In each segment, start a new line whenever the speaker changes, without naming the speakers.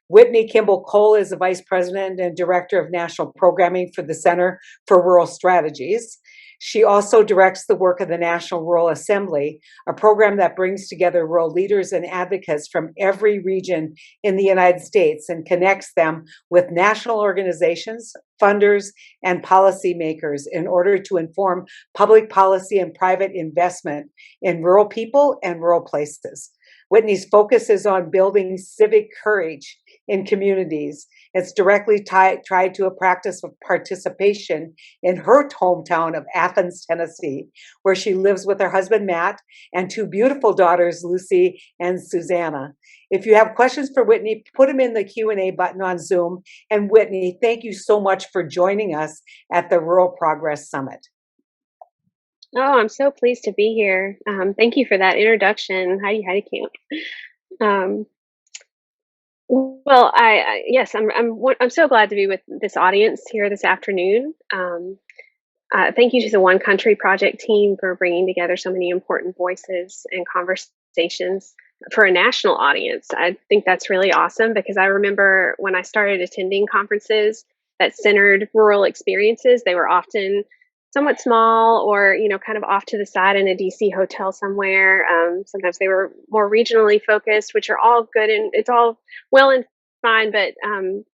Whitney Kimball Coe is the Vice President and Director of National Programming for the Center for Rural Strategies. She also directs the work of the National Rural Assembly, a program that brings together rural leaders and advocates from every region in the United States and connects them with national organizations, funders, and policymakers in order to inform public policy and private investment in rural people and rural places. Whitney's focus is on building civic courage in communities. It's directly tied to a practice of participation in her hometown of Athens, Tennessee, where she lives with her husband, Matt, and two beautiful daughters, Lucy and Susanna. If you have questions for Whitney, put them in the Q&A button on Zoom. And Whitney, thank you so much for joining us at the Rural Progress Summit.
Oh, I'm so pleased to be here. Thank you for that introduction. Heidi Camp. Well, yes, I'm so glad to be with this audience here this afternoon. Thank you to the One Country Project team for bringing together so many important voices and conversations for a national audience. I think that's really awesome because I remember when I started attending conferences that centered rural experiences, they were often somewhat small or, kind of off to the side in a DC hotel somewhere. Sometimes they were more regionally focused, which are all good and it's all well and fine. But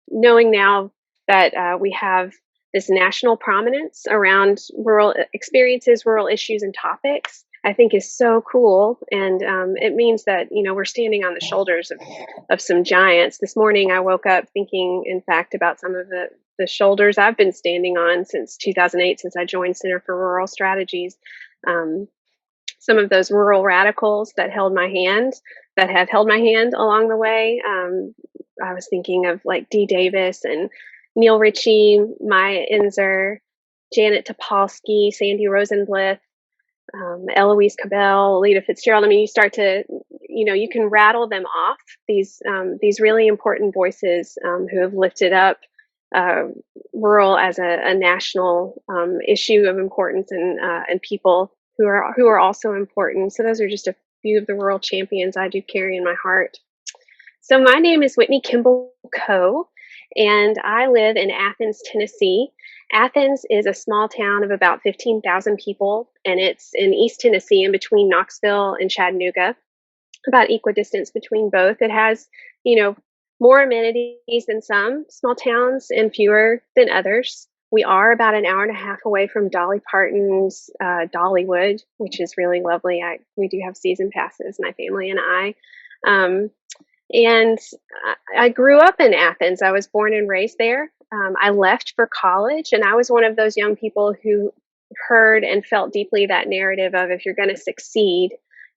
knowing now that we have this national prominence around rural experiences, rural issues and topics, I think is so cool. And it means that, we're standing on the shoulders of some giants. This morning, I woke up thinking, in fact, about some of the shoulders I've been standing on since 2008, since I joined Center for Rural Strategies. Some of those rural radicals that have held my hand along the way. I was thinking of like Dee Davis and Neil Ritchie, Maya Inzer, Janet Topolsky, Sandy Rosenblith, Eloise Cabell, Lita Fitzgerald. I mean, you start to, you can rattle them off, these really important voices who have lifted up rural as a national issue of importance, and people who are also important. So those are just a few of the rural champions I do carry in my heart. So my name is Whitney Kimball Coe, and I live in Athens, Tennessee. Athens is a small town of about 15,000 people, and it's in East Tennessee, in between Knoxville and Chattanooga, about equidistance between both. It has, more amenities than some small towns and fewer than others. We are about an hour and a half away from Dolly Parton's Dollywood, which is really lovely. We do have season passes, my family and I. And I grew up in Athens. I was born and raised there. I left for college, and I was one of those young people who heard and felt deeply that narrative of, if you're going to succeed,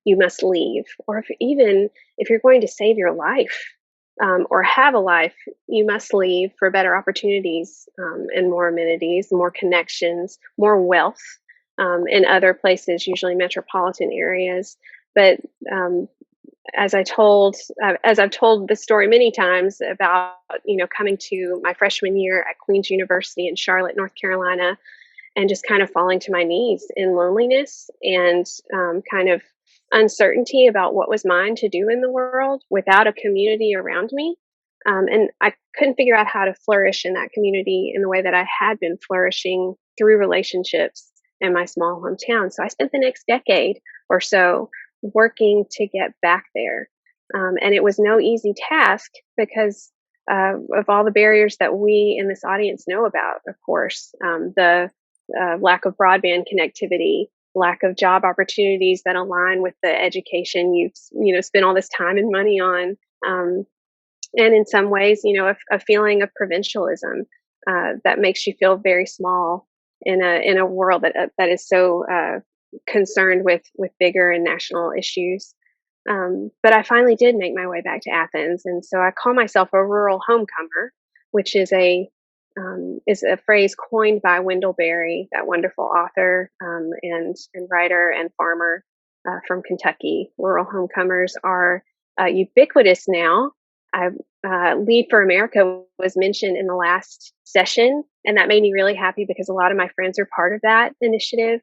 you must leave. Or if you're going to save your life, or have a life, you must leave for better opportunities, and more amenities, more connections, more wealth in other places, usually metropolitan areas. But as I've told the story many times about, coming to my freshman year at Queen's University in Charlotte, North Carolina, and just kind of falling to my knees in loneliness and kind of uncertainty about what was mine to do in the world without a community around me. And I couldn't figure out how to flourish in that community in the way that I had been flourishing through relationships in my small hometown. So I spent the next decade or so working to get back there. And it was no easy task because of all the barriers that we in this audience know about, of course, the lack of broadband connectivity, lack of job opportunities that align with the education you've spent all this time and money on, and in some ways, a feeling of provincialism that makes you feel very small in a world that is so concerned with bigger and national issues. But I finally did make my way back to Athens, and so I call myself a rural homecomer, which is a phrase coined by Wendell Berry, that wonderful author and writer and farmer from Kentucky. Rural homecomers are ubiquitous now. Lead for America was mentioned in the last session, and that made me really happy because a lot of my friends are part of that initiative.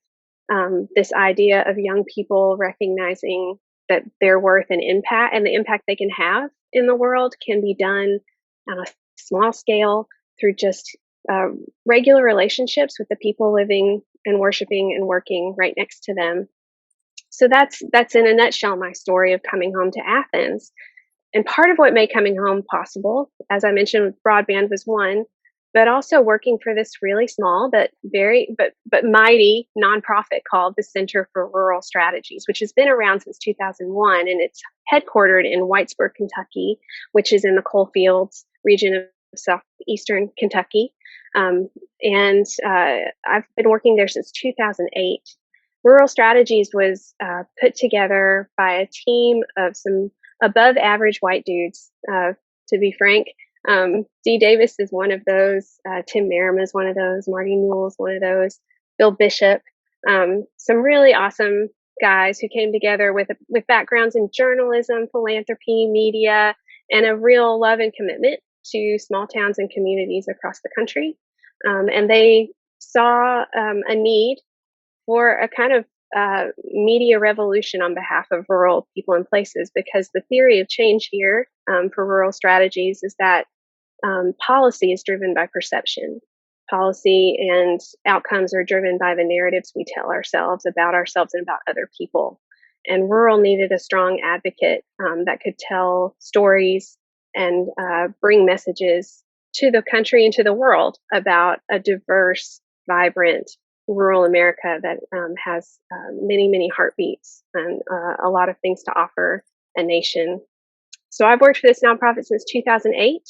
This idea of young people recognizing that their worth and impact and the impact they can have in the world can be done on a small scale through just regular relationships with the people living and worshiping and working right next to them. So that's in a nutshell my story of coming home to Athens. And part of what made coming home possible, as I mentioned, broadband was one, but also working for this really small but mighty nonprofit called the Center for Rural Strategies, which has been around since 2001, and it's headquartered in Whitesburg, Kentucky, which is in the coal fields region of southeastern Kentucky. And I've been working there since 2008. Rural Strategies was put together by a team of some above average white dudes, to be frank. Dee Davis is one of those, Tim Merrim is one of those, Marty Newell is one of those, Bill Bishop, some really awesome guys who came together with backgrounds in journalism, philanthropy, media, and a real love and commitment to small towns and communities across the country. And they saw a need for a kind of media revolution on behalf of rural people and places, because the theory of change here for rural strategies is that policy is driven by perception. Policy and outcomes are driven by the narratives we tell ourselves and about other people. And rural needed a strong advocate that could tell stories and bring messages to the country and to the world about a diverse, vibrant, rural America that has many, many heartbeats and a lot of things to offer a nation. So I've worked for this nonprofit since 2008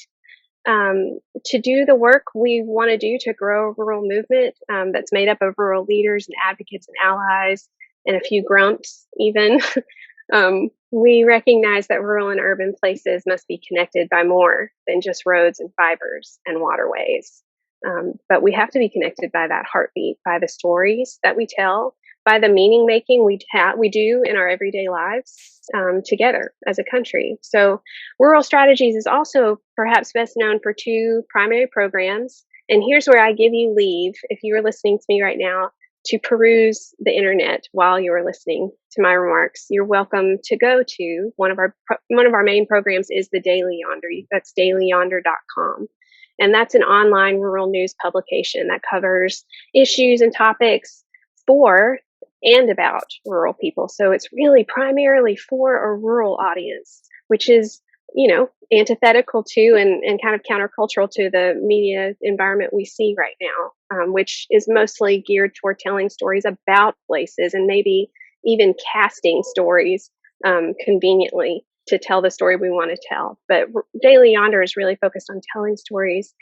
to do the work we want to do to grow a rural movement that's made up of rural leaders and advocates and allies and a few grumps even. We recognize that rural and urban places must be connected by more than just roads and fibers and waterways. But we have to be connected by that heartbeat, by the stories that we tell, by the meaning making we do in our everyday lives together as a country. So Rural Strategies is also perhaps best known for two primary programs. And here's where I give you leave, if you are listening to me right now, to peruse the internet while you are listening to my remarks. You're welcome to go to one of our main programs is the Daily Yonder. That's dailyyonder.com. And that's an online rural news publication that covers issues and topics for and about rural people. So it's really primarily for a rural audience, which is, antithetical to and kind of countercultural to the media environment we see right now, which is mostly geared toward telling stories about places and maybe even casting stories conveniently to tell the story we want to tell. But Daily Yonder is really focused on telling stories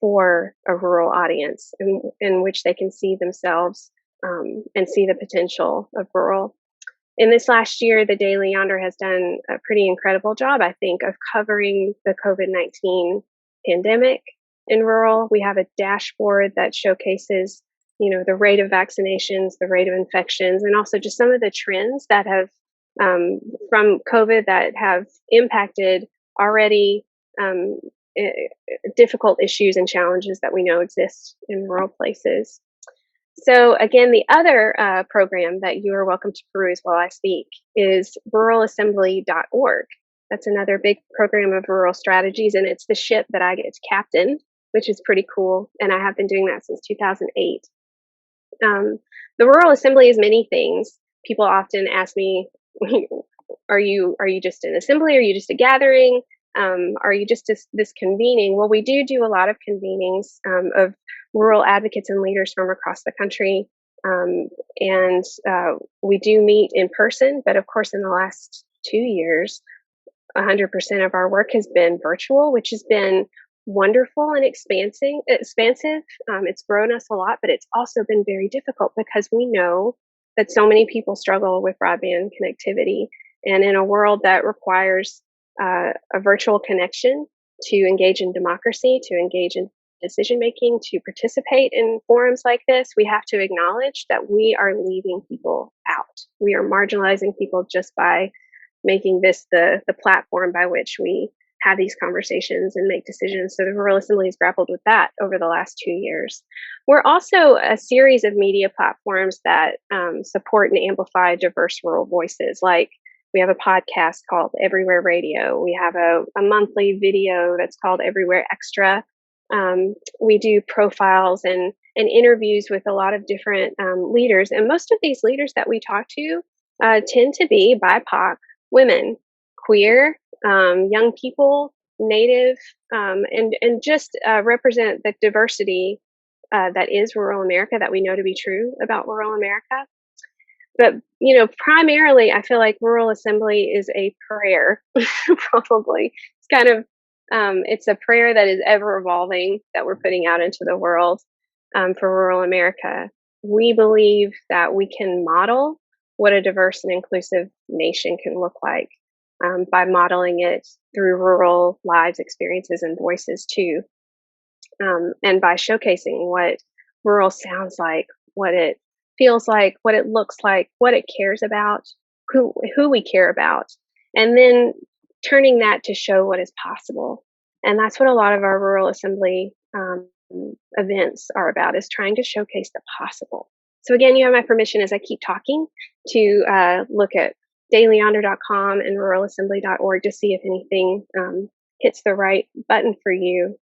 for a rural audience in which they can see themselves and see the potential of rural. In this last year, the Daily Yonder has done a pretty incredible job, I think, of covering the COVID-19 pandemic in rural. We have a dashboard that showcases, the rate of vaccinations, the rate of infections, and also just some of the trends that have from COVID that have impacted already difficult issues and challenges that we know exist in rural places. So again, the other program that you are welcome to peruse while I speak is ruralassembly.org. That's another big program of rural strategies, and it's the ship that I get to captain, which is pretty cool, and I have been doing that since 2008. The Rural Assembly is many things. People often ask me, are you just an assembly? Are you just a gathering? Are you just this convening? Well, we do a lot of convenings of rural advocates and leaders from across the country. And we do meet in person, but of course, in the last 2 years, 100% of our work has been virtual, which has been wonderful and expansive. It's grown us a lot, but it's also been very difficult because we know that so many people struggle with broadband connectivity. And in a world that requires a virtual connection to engage in democracy, to engage in decision making, to participate in forums like this, we have to acknowledge that we are leaving people out. We are marginalizing people just by making this the platform by which we have these conversations and make decisions. So the Rural Assembly has grappled with that over the last 2 years. We're also a series of media platforms that support and amplify diverse rural voices, like We have a podcast called Everywhere Radio. We have a monthly video that's called Everywhere Extra. We do profiles and interviews with a lot of different leaders. And most of these leaders that we talk to tend to be BIPOC women, queer, young people, Native, and just represent the diversity that is rural America, that we know to be true about rural America. But, primarily, I feel like Rural Assembly is a prayer, probably. It's kind of, it's a prayer that is ever evolving that we're putting out into the world for rural America. We believe that we can model what a diverse and inclusive nation can look like by modeling it through rural lives, experiences, and voices too. And by showcasing what rural sounds like, what it feels like, what it looks like, what it cares about, who we care about, and then turning that to show what is possible. And that's what a lot of our Rural Assembly events are about, is trying to showcase the possible. So again, you have my permission as I keep talking to look at dailyyonder.com and ruralassembly.org to see if anything hits the right button for you.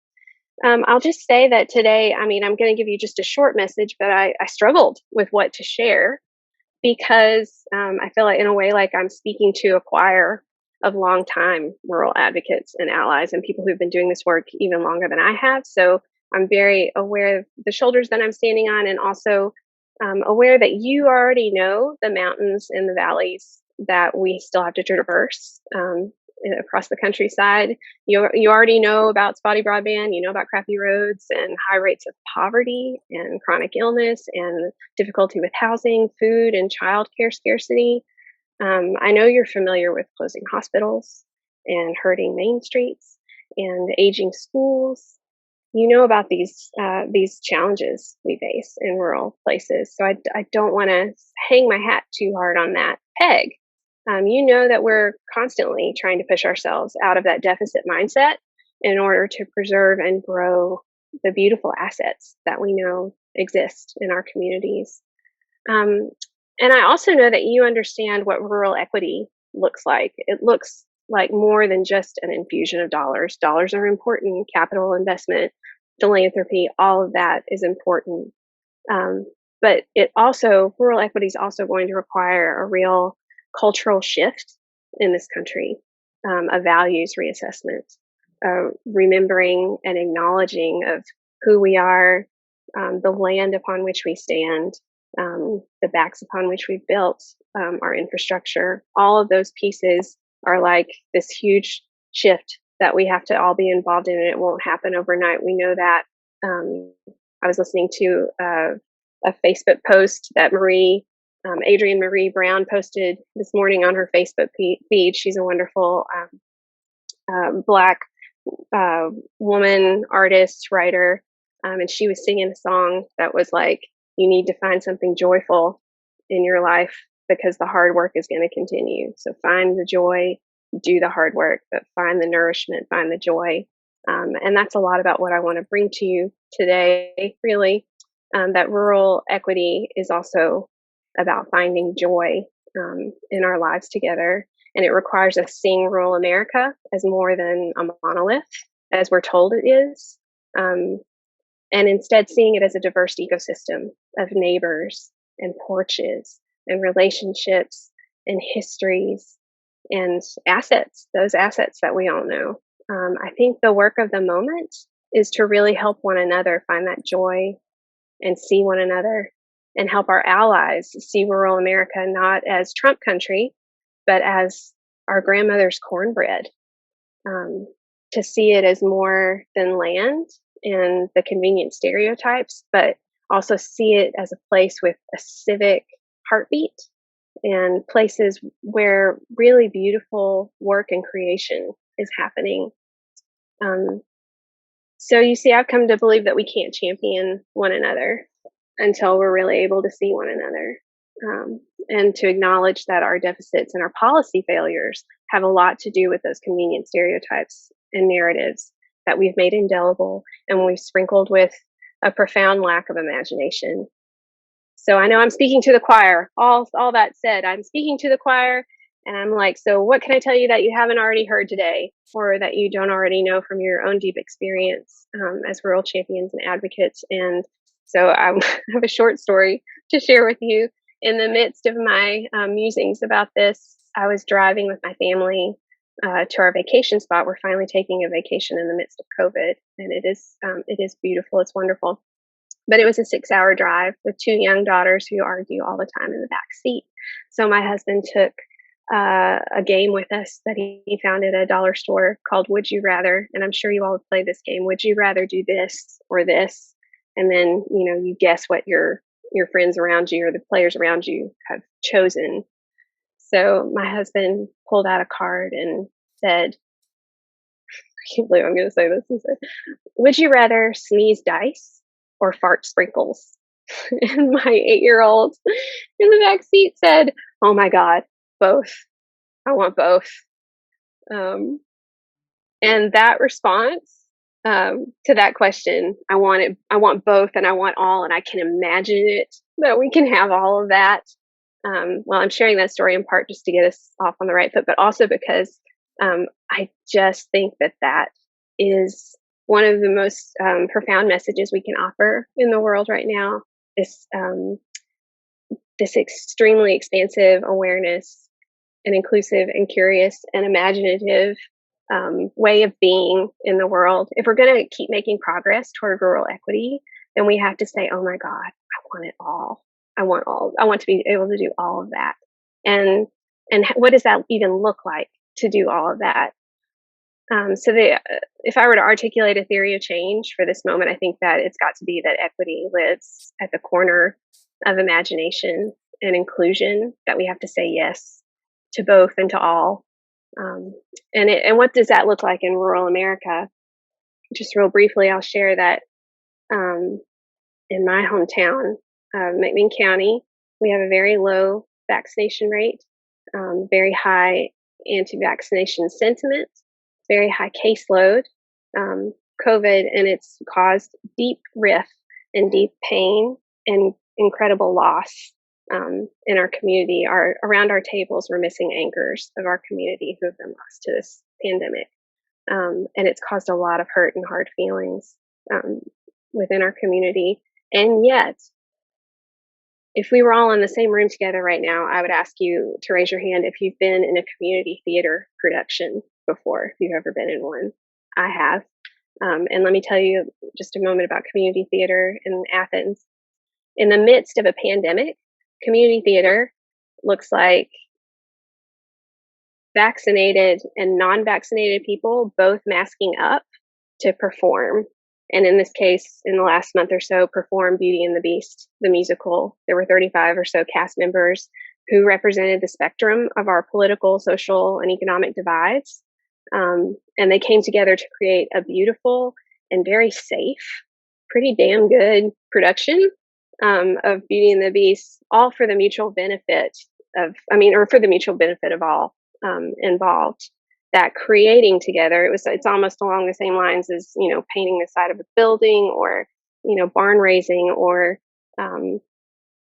I'll just say that today, I'm going to give you just a short message, but I struggled with what to share because I feel like, in a way, like I'm speaking to a choir of longtime rural advocates and allies and people who've been doing this work even longer than I have. So I'm very aware of the shoulders that I'm standing on, and also aware that you already know the mountains and the valleys that we still have to traverse across the countryside. You already know about spotty broadband, you know about crappy roads and high rates of poverty and chronic illness and difficulty with housing, food, and childcare scarcity. I know you're familiar with closing hospitals and hurting main streets and aging schools. You know about these challenges we face in rural places. So I don't want to hang my hat too hard on that peg. You know that we're constantly trying to push ourselves out of that deficit mindset in order to preserve and grow the beautiful assets that we know exist in our communities. And I also know that you understand what rural equity looks like. It looks like more than just an infusion of dollars. Dollars are important, capital investment, philanthropy, all of that is important. But rural equity is also going to require a real cultural shift in this country, a values reassessment, remembering and acknowledging of who we are, the land upon which we stand, the backs upon which we've built our infrastructure. All of those pieces are like this huge shift that we have to all be involved in, and it won't happen overnight. We know that. I was listening to a Facebook post that Adrienne Marie Brown posted this morning on her Facebook feed. She's a wonderful Black woman, artist, writer, and she was singing a song that was like, you need to find something joyful in your life because the hard work is going to continue. So find the joy, do the hard work, but find the nourishment, find the joy. And that's a lot about what I want to bring to you today, really, that rural equity is also about finding joy in our lives together. And it requires us seeing rural America as more than a monolith, as we're told it is, and instead seeing it as a diverse ecosystem of neighbors and porches and relationships and histories and assets, those assets that we all know. I think the work of the moment is to really help one another find that joy and see one another, and help our allies see rural America not as Trump country, but as our grandmother's cornbread, to see it as more than land and the convenient stereotypes, but also see it as a place with a civic heartbeat and places where really beautiful work and creation is happening. So you see, I've come to believe that we can't champion one another until we're really able to see one another, and to acknowledge that our deficits and our policy failures have a lot to do with those convenient stereotypes and narratives that we've made indelible and we've sprinkled with a profound lack of imagination. So I know I'm speaking to the choir. All that said, I'm speaking to the choir, And I'm like, so what can I tell you that you haven't already heard today, or that you don't already know from your own deep experience as rural champions and advocates? And so I have a short story to share with you. In the midst of my musings about this, I was driving with my family to our vacation spot. We're finally taking a vacation in the midst of COVID, and it is beautiful. It's wonderful. But it was a 6-hour drive with 2 young daughters who argue all the time in the back seat. So my husband took a game with us that he found at a dollar store called Would You Rather. And I'm sure you all have played this game. Would you rather do this or this? And then, you guess what your friends around you or the players around you have chosen. So my husband pulled out a card and said, I can't believe I'm going to say this. He said, would you rather sneeze dice or fart sprinkles? And my 8-year-old in the back seat said, oh my God, both. I want both. And that response to that question, I want both, and I want all, and I can imagine it, that we can have all of that. Well, I'm sharing that story in part just to get us off on the right foot, but also because I just think that is one of the most profound messages we can offer in the world right now. This extremely expansive awareness and inclusive and curious and imaginative way of being in the world. If we're going to keep making progress toward rural equity, then we have to say, oh my God, I want it all. I want to be able to do all of that. And what does that even look like to do all of that? If I were to articulate a theory of change for this moment, I think that it's got to be that equity lives at the corner of imagination and inclusion, that we have to say yes to both and to all. And what does that look like in rural America? Just real briefly, I'll share that in my hometown, McMinn County, we have a very low vaccination rate, very high anti-vaccination sentiment, very high caseload. COVID and it's caused deep rift and deep pain and incredible loss in our community. Around our tables, we're missing anchors of our community who have been lost to this pandemic. And it's caused a lot of hurt and hard feelings within our community. And yet, if we were all in the same room together right now, I would ask you to raise your hand if you've been in a community theater production before, if you've ever been in one. I have. And let me tell you just a moment about community theater in Athens. In the midst of a pandemic, community theater looks like vaccinated and non-vaccinated people both masking up to perform. And in this case, in the last month or so, perform Beauty and the Beast, the musical. There were 35 or so cast members who represented the spectrum of our political, social, and economic divides. And they came together to create a beautiful and very safe, pretty damn good production of Beauty and the Beast, all for the mutual benefit for the mutual benefit of all involved. That creating together, it's almost along the same lines as, painting the side of a building or, barn raising or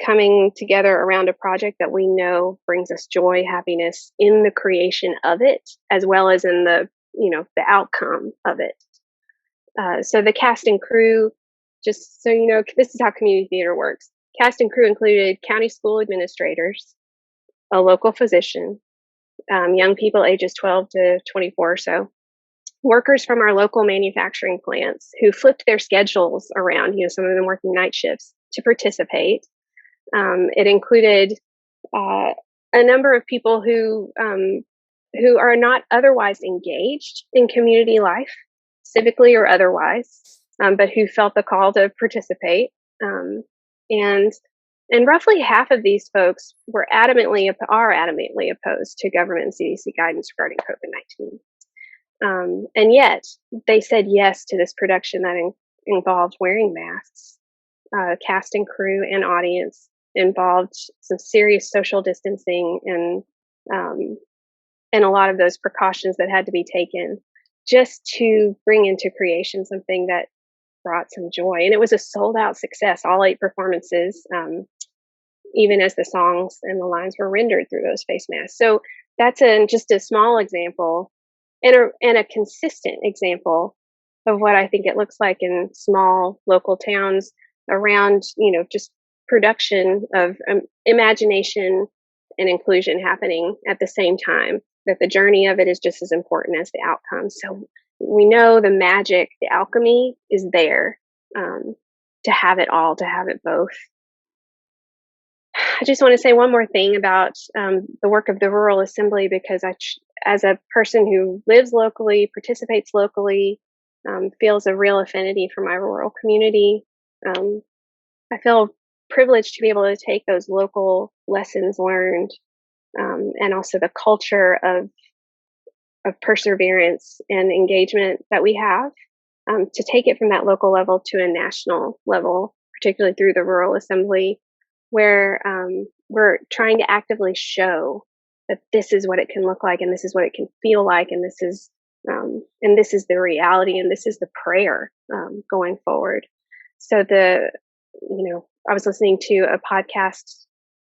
coming together around a project that we know brings us joy, happiness in the creation of it, as well as in the outcome of it. So the cast and crew, just so you know, this is how community theater works. Cast and crew included county school administrators, a local physician, young people ages 12 to 24 or so, workers from our local manufacturing plants who flipped their schedules around, some of them working night shifts to participate. It included a number of people who are not otherwise engaged in community life, civically or otherwise, but who felt the call to participate. And roughly half of these folks are adamantly opposed to government and CDC guidance regarding COVID-19. And yet they said yes to this production that involved wearing masks, cast and crew and audience, involved some serious social distancing and a lot of those precautions that had to be taken just to bring into creation something that brought some joy. And it was a sold out success, all 8 performances. even as the songs and the lines were rendered through those face masks. So that's just a small example and a consistent example of what I think it looks like in small local towns around, just production of imagination and inclusion happening at the same time, that the journey of it is just as important as the outcome. So we know the magic, the alchemy is there, to have it all, to have it both. I just want to say one more thing about the work of the Rural Assembly, because as a person who lives locally, participates locally, feels a real affinity for my rural community. I feel privileged to be able to take those local lessons learned, and also the culture of perseverance and engagement that we have, to take it from that local level to a national level, particularly through the Rural Assembly, where we're trying to actively show that this is what it can look like, and this is what it can feel like, and this is the reality, and this is the prayer, going forward. So I was listening to a podcast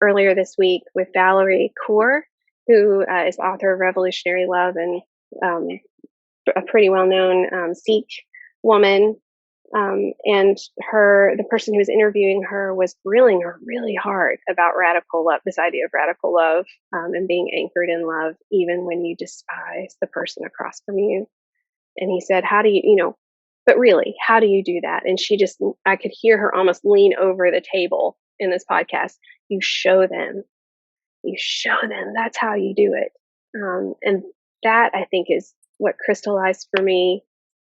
earlier this week with Valerie Kaur, who is author of Revolutionary Love, and a pretty well-known Sikh woman. And the person who was interviewing her was grilling her really hard about radical love, this idea of radical love, and being anchored in love, even when you despise the person across from you. And he said, how do but really, how do you do that? And I could hear her almost lean over the table in this podcast. You show them, that's how you do it. And that, I think, is what crystallized for me.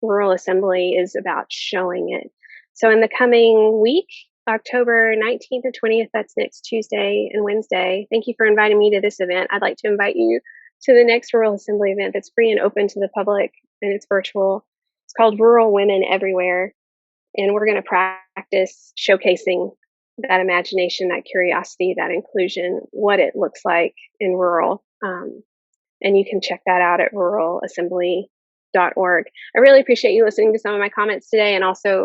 Rural Assembly is about showing it. So in the coming week, October 19th and 20th, that's next Tuesday and Wednesday. Thank you for inviting me to this event. I'd like to invite you to the next Rural Assembly event that's free and open to the public, and it's virtual. It's called Rural Women Everywhere. And we're going to practice showcasing that imagination, that curiosity, that inclusion, what it looks like in rural. And you can check that out at ruralassembly.org. I really appreciate you listening to some of my comments today, and also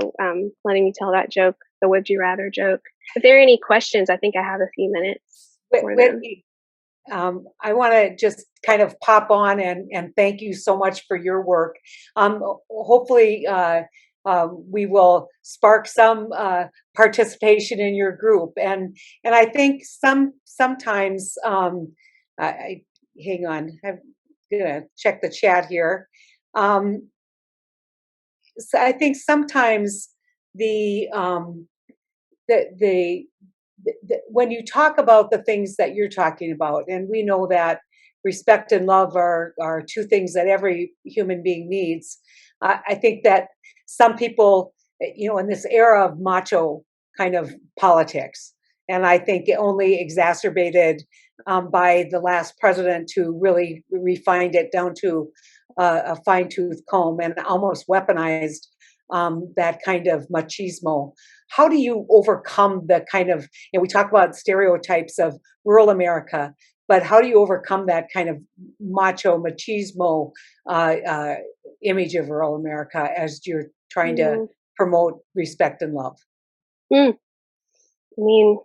letting me tell that joke, the would you rather joke. If there are any questions, I think I have a few minutes for them.
Whitney, I want to just kind of pop on and thank you so much for your work. Hopefully, we will spark some participation in your group, and I think sometimes hang on, I'm gonna check the chat here. So I think sometimes the when you talk about the things that you're talking about, and we know that respect and love are two things that every human being needs. I think that some people, in this era of macho kind of politics, and I think it only exacerbated by the last president, who really refined it down to a fine-tooth comb and almost weaponized that kind of machismo. How do you overcome the kind of, we talk about stereotypes of rural America, but how do you overcome that kind of machismo image of rural America as you're trying to promote respect and love?
I mean,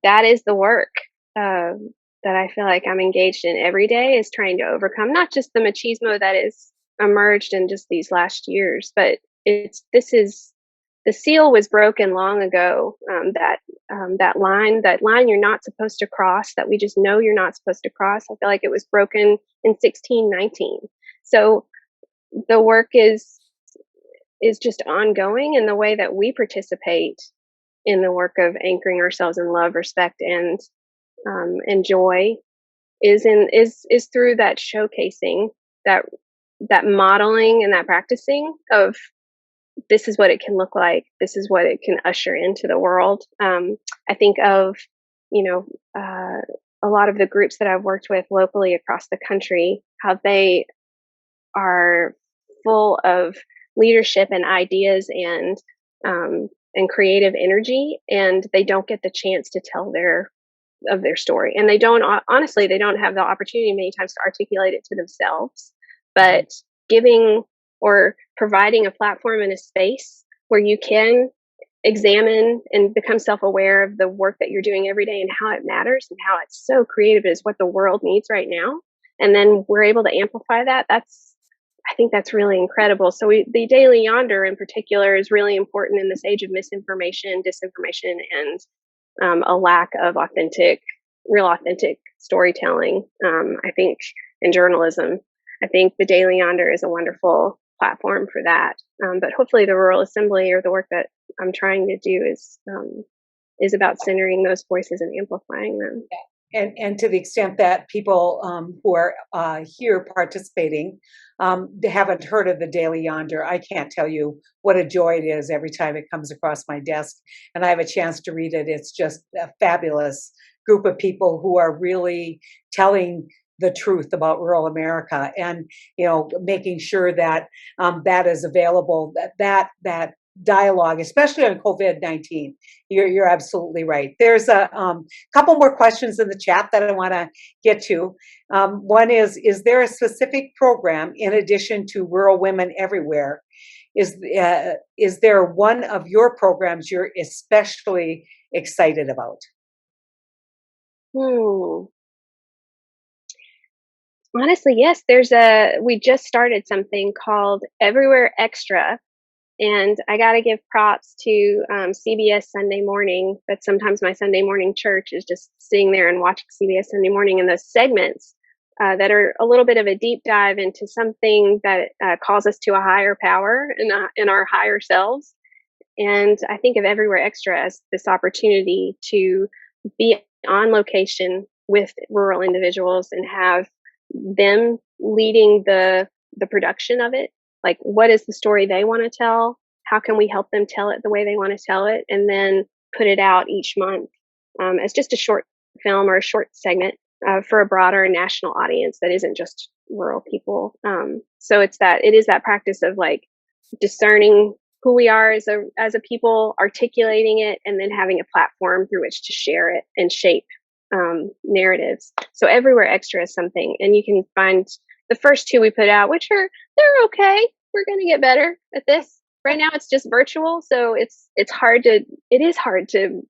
that is the work that I feel like I'm engaged in every day, is trying to overcome not just the machismo that is emerged in just these last years, but the seal was broken long ago. That line you're not supposed to cross, that we just know you're not supposed to cross. I feel like it was broken in 1619. So the work is just ongoing, and the way that we participate in the work of anchoring ourselves in love, respect, and joy is through that showcasing, that modeling, and that practicing of, this is what it can look like. This is what it can usher into the world. I think of, a lot of the groups that I've worked with locally across the country, how they are full of leadership and ideas and creative energy, and they don't get the chance to tell their story. And they don't have the opportunity many times to articulate it to themselves, but giving or providing a platform and a space where you can examine and become self-aware of the work that you're doing every day and how it matters and how it's so creative is what the world needs right now. And then we're able to amplify that. I think that's really incredible. So the Daily Yonder in particular is really important in this age of misinformation, disinformation, and a lack of real authentic storytelling. I think in journalism, I think the Daily Yonder is a wonderful platform for that. But hopefully, the Rural Assembly or the work that I'm trying to do is about centering those voices and amplifying them.
And to the extent that people who are here participating haven't heard of the Daily Yonder, I can't tell you what a joy it is every time it comes across my desk and I have a chance to read it. It's just a fabulous group of people who are really telling the truth about rural America, and making sure that that is available. That dialogue, especially on COVID-19. You're absolutely right. There's a couple more questions in the chat that I want to get to. One is there a specific program in addition to Rural Women Everywhere? Is there one of your programs you're especially excited about?
Honestly, yes. We just started something called Everywhere Extra. And I got to give props to CBS Sunday Morning. But sometimes my Sunday morning church is just sitting there and watching CBS Sunday Morning, and those segments that are a little bit of a deep dive into something that calls us to a higher power in our higher selves. And I think of Everywhere Extra as this opportunity to be on location with rural individuals and have them leading the production of it. Like, what is the story they want to tell? How can we help them tell it the way they want to tell it? And then put it out each month as just a short film or a short segment for a broader national audience that isn't just rural people. So it is that practice of like discerning who we are as a people, articulating it, and then having a platform through which to share it and shape narratives. So Everywhere Extra is something, and you can find the first two we put out, which they're okay. We're going to get better at this. Right now it's just virtual, so it is hard to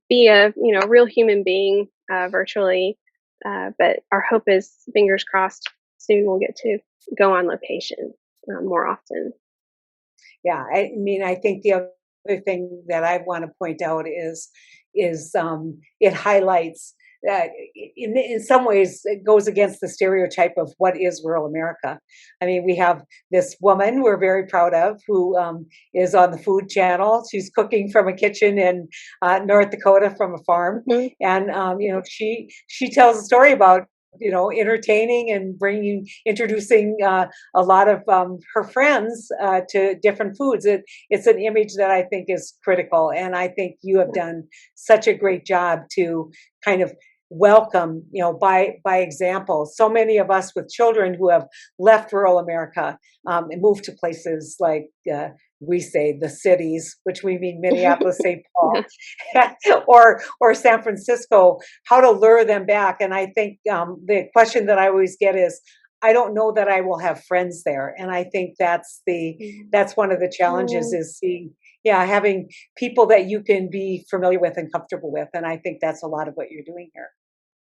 be a real human being virtually. But our hope is, fingers crossed, soon we'll get to go on location more often.
Yeah, I mean, I think the other thing that I want to point out is it highlights in some ways it goes against the stereotype of what is rural America. I mean, we have this woman we're very proud of who is on the Food Channel. She's cooking from a kitchen in North Dakota from a farm, and she tells a story about entertaining and introducing a lot of her friends to different foods. It's an image that I think is critical, and I think you have done such a great job to kind of welcome, by example, so many of us with children who have left rural America and moved to places like we say the cities, which we mean Minneapolis, St. Paul, or San Francisco, how to lure them back. And I think the question that I always get is, I don't know that I will have friends there. And I think that's one of the challenges is having people that you can be familiar with and comfortable with. And I think that's a lot of what you're doing here.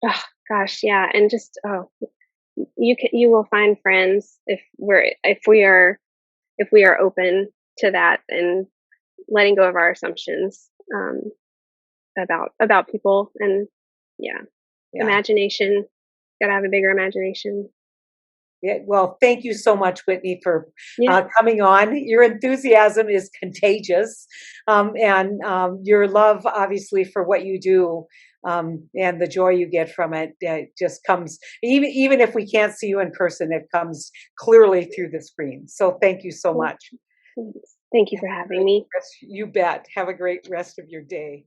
Oh gosh, yeah. And just you will find friends if we are open to that and letting go of our assumptions about people. And imagination, gotta have a bigger imagination.
Yeah, well, thank you so much, Whitney, for coming on. Your enthusiasm is contagious, and your love, obviously, for what you do, and the joy you get from it just comes. Even if we can't see you in person, it comes clearly through the screen. So, thank you so much.
Thank you for having me.
You bet. Have a great rest of your day.